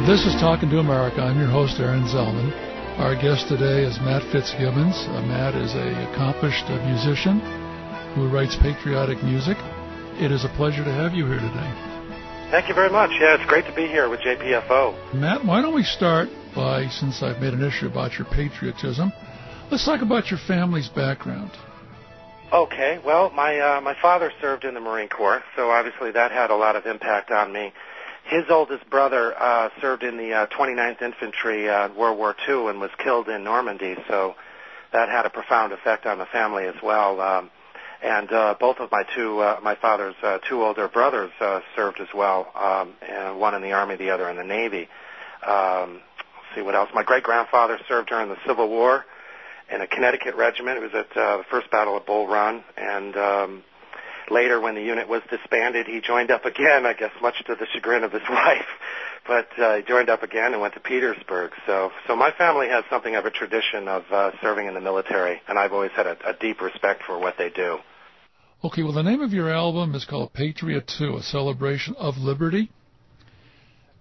This is Talkin to America. I'm your host, Aaron Zellman. Our guest today is Matt Fitzgibbons. Matt is an accomplished musician who writes patriotic music. It is a pleasure to have you here today. Thank you very much. Yeah, it's great to be here with JPFO. Matt, why don't we start by, since I've made an issue about your patriotism, let's talk about your family's background. Okay, well, my father served in the Marine Corps, so obviously that had a lot of impact on me. His oldest brother served in the 29th Infantry World War II and was killed in Normandy, so that had a profound effect on the family as well. And both of my father's two older brothers served as well, and one in the Army, the other in the Navy. Let's see what else. My great-grandfather served during the Civil War in a Connecticut regiment. It was at the First Battle of Bull Run, and later when the unit was disbanded, he joined up again, I guess much to the chagrin of his wife, but he joined up again and went to Petersburg. So my family has something of a tradition of serving in the military, and I've always had a deep respect for what they do. Okay, well, the name of your album is called Patriot 2, a celebration of liberty.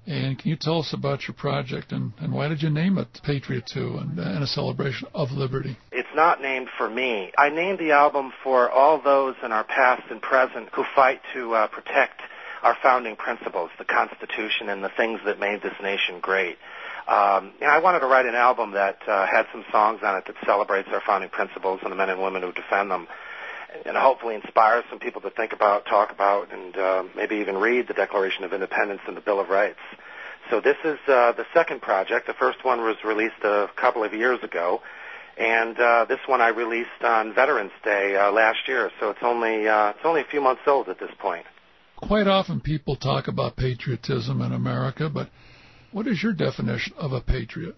And can you tell us about your project, and why did you name it Patriot 2 and a celebration of liberty? It's not named for me. I named the album for all those in our past and present who fight to protect our founding principles, the Constitution, and the things that made this nation great. I wanted to write an album that had some songs on it that celebrates our founding principles and the men and women who defend them, and hopefully inspires some people to think about, talk about, and maybe even read the Declaration of Independence and the Bill of Rights. So this is the second project. The first one was released a couple of years ago, and this one I released on Veterans Day last year. So it's only a few months old at this point. Quite often people talk about patriotism in America, but what is your definition of a patriot?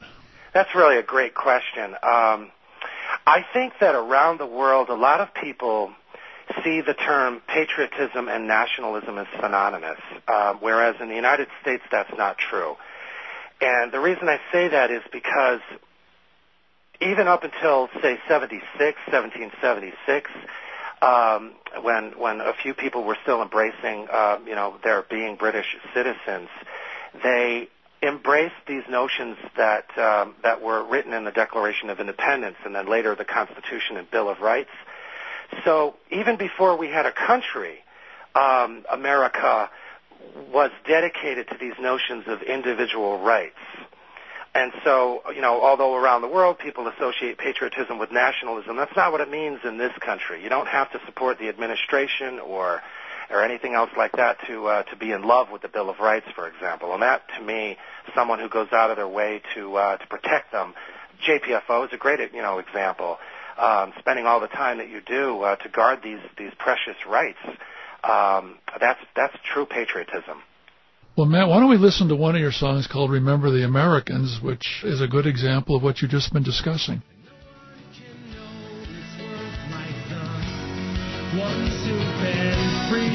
That's really a great question. I think that around the world, a lot of people see the term patriotism and nationalism as synonymous, whereas in the United States that's not true. And the reason I say that is because even up until, say, 1776, when a few people were still embracing, their being British citizens, they embraced these notions that were written in the Declaration of Independence and then later the Constitution and Bill of Rights. So even before we had a country, America was dedicated to these notions of individual rights. And so, although around the world people associate patriotism with nationalism, that's not what it means in this country. You don't have to support the administration or anything else like that to be in love with the Bill of Rights, for example. And that, to me, someone who goes out of their way to protect them, JPFO is a great example. Spending all the time that you do to guard these precious rights, that's true patriotism. Well, Matt, why don't we listen to one of your songs called Remember the Americans, which is a good example of what you've just been discussing. Once you've been free.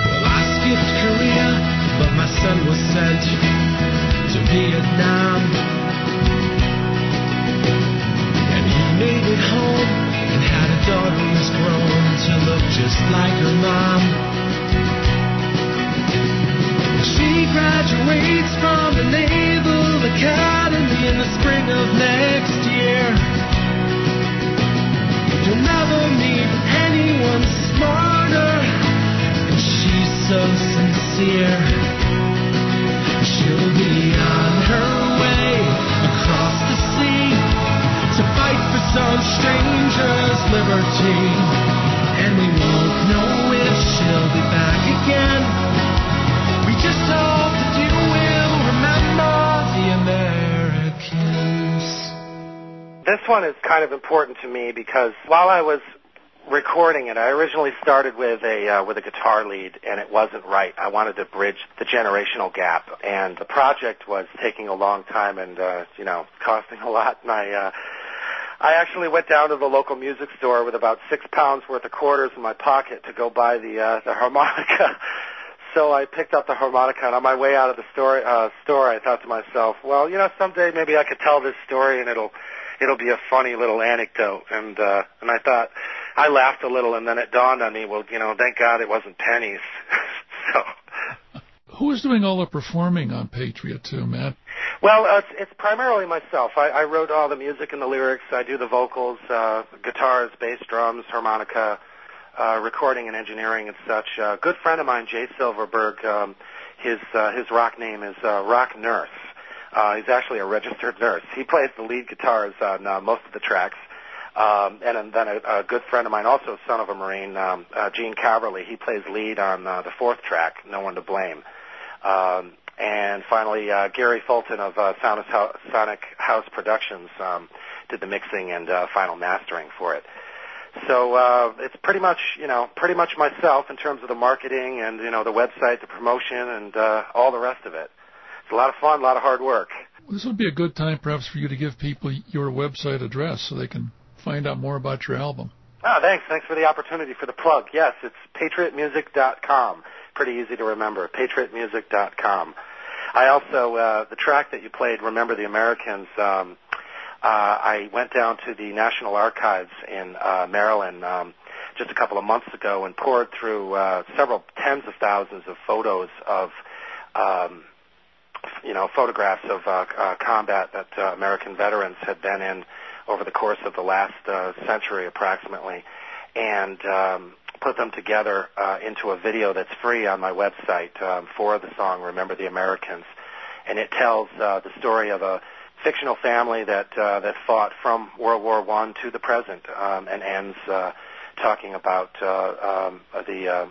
Well, I skipped Korea, but my son was sent to Vietnam. Made it home and had a daughter who's grown to look just like her mom. She graduates from the Naval Academy in the spring of next year. You'll never meet anyone smarter, and she's so sincere. She'll be on her way across the sea to fight for some stranger's liberty, and we won't know if she'll be back again. We just hope that you will remember the Americans. This one is kind of important to me because while I was recording it, I originally started with a guitar lead, and it wasn't right. I wanted to bridge the generational gap, and the project was taking a long time and costing a lot. And I actually went down to the local music store with about 6 pounds worth of quarters in my pocket to go buy the harmonica. So I picked up the harmonica, and on my way out of the store, I thought to myself, well, someday maybe I could tell this story, and it'll be a funny little anecdote. And I thought, I laughed a little, and then it dawned on me, well, thank God it wasn't pennies. So. Who is doing all the performing on Patriot 2, Matt? Well, it's primarily myself. I wrote all the music and the lyrics. I do the vocals, guitars, bass, drums, harmonica, recording and engineering and such. A good friend of mine, Jay Silverberg, his rock name is Rock Nurse. He's actually a registered nurse. He plays the lead guitars on most of the tracks. And then a good friend of mine, also son of a Marine, Gene Caverly, he plays lead on the fourth track, No One to Blame. And finally, Gary Fulton of Sonic House Productions did the mixing and final mastering for it. So it's pretty much myself in terms of the marketing and the website, the promotion, and all the rest of it. It's a lot of fun, a lot of hard work. This would be a good time, perhaps, for you to give people your website address so they can find out more about your album. Thanks. Thanks for the opportunity for the plug. Yes, it's patriotmusic.com. Pretty easy to remember, patriotmusic.com. I also, the track that you played, Remember the Americans, I went down to the National Archives in Maryland just a couple of months ago and poured through several tens of thousands of photos of, photographs of combat that American veterans had been in over the course of the last century approximately, and put them together into a video that's free on my website for the song Remember the Americans. And it tells the story of a fictional family that fought from World War I to the present, and ends talking about the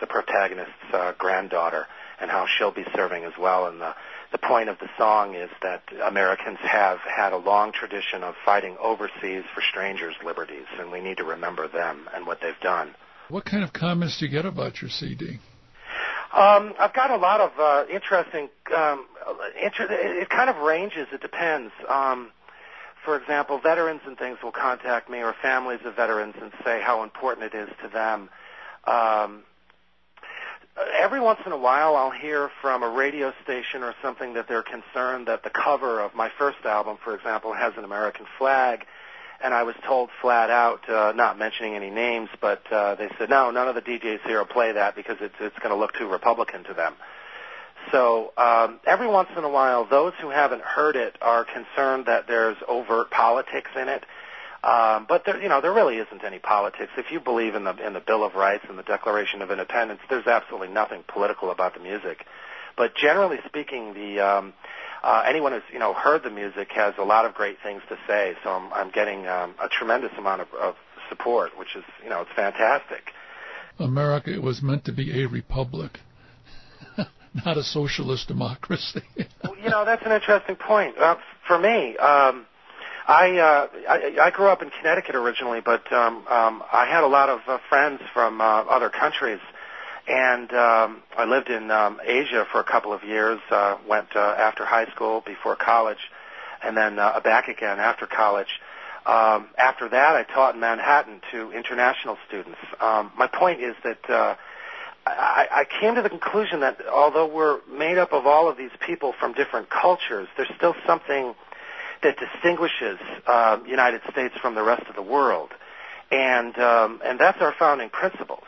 protagonist's granddaughter and how she'll be serving as well. And the point of the song is that Americans have had a long tradition of fighting overseas for strangers' liberties, and we need to remember them and what they've done. What kind of comments do you get about your CD? I've got a lot of interesting. It kind of ranges. It depends. For example, veterans and things will contact me, or families of veterans, and say how important it is to them. Every once in a while, I'll hear from a radio station or something that they're concerned that the cover of my first album, for example, has an American flag. And I was told flat out, not mentioning any names, but they said, no, none of the DJs here will play that because it's going to look too Republican to them. So every once in a while, those who haven't heard it are concerned that there's overt politics in it. But there really isn't any politics. If you believe in the Bill of Rights and the Declaration of Independence, there's absolutely nothing political about the music. But generally speaking, anyone who's heard the music has a lot of great things to say. So I'm getting a tremendous amount of support, which is it's fantastic. America was meant to be a republic, not a socialist democracy. That's an interesting point. For me, I grew up in Connecticut originally, but I had a lot of friends from other countries. And I lived in Asia for a couple of years, went after high school, before college, and then back again after college. After that, I taught in Manhattan to international students. My point is that I came to the conclusion that although we're made up of all of these people from different cultures, there's still something that distinguishes the United States from the rest of the world. And that's our founding principles.